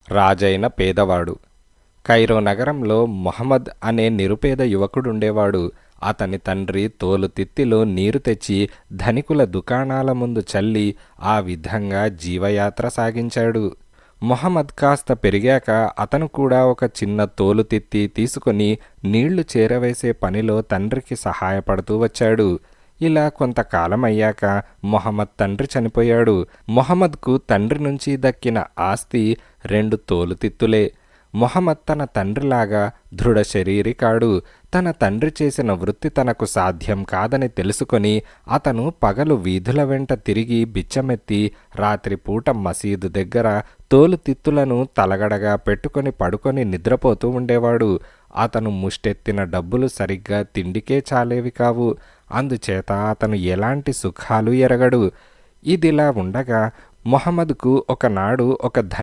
రాజైన పేదవాడు. కైరో నగరంలో మొహమ్మద్ అనే నిరుపేద యువకుడుండేవాడు. అతని తండ్రి తోలుతిత్తిలో నీరు తెచ్చి ధనికుల దుకాణాల ముందు చల్లి ఆ విధంగా జీవయాత్ర సాగించాడు. మొహమ్మద్ కాస్త పెరిగాక అతను కూడా ఒక చిన్న తోలుతిత్తి తీసుకొని నీళ్లు చేరవేసే పనిలో తండ్రికి సహాయపడుతూ వచ్చాడు. ఇలా కొంతకాలమయ్యాక మొహమ్మద్ తండ్రి చనిపోయాడు. మొహమ్మద్కు తండ్రి నుంచి దక్కిన ఆస్తి 2 తోలుతిత్తులే. మొహమ్మద్ తన తండ్రిలాగా దృఢ శరీరి కాడు. తన తండ్రి చేసిన వృత్తి తనకు సాధ్యం కాదని తెలుసుకొని అతను పగలు వీధుల వెంట తిరిగి బిచ్చమెత్తి రాత్రిపూట మసీదు దగ్గర తోలుతిత్తులను తలగడగా పెట్టుకొని పడుకొని నిద్రపోతూ ఉండేవాడు. అతను ముష్టెత్తిన డబ్బులు సరిగ్గా తిండికే చాలేవి కావు. అందుచేత అతను ఎలాంటి సుఖాలు ఎరగడు. ఇదిలా ఉండగా మొహమ్మద్కు ఒకనాడు ఒక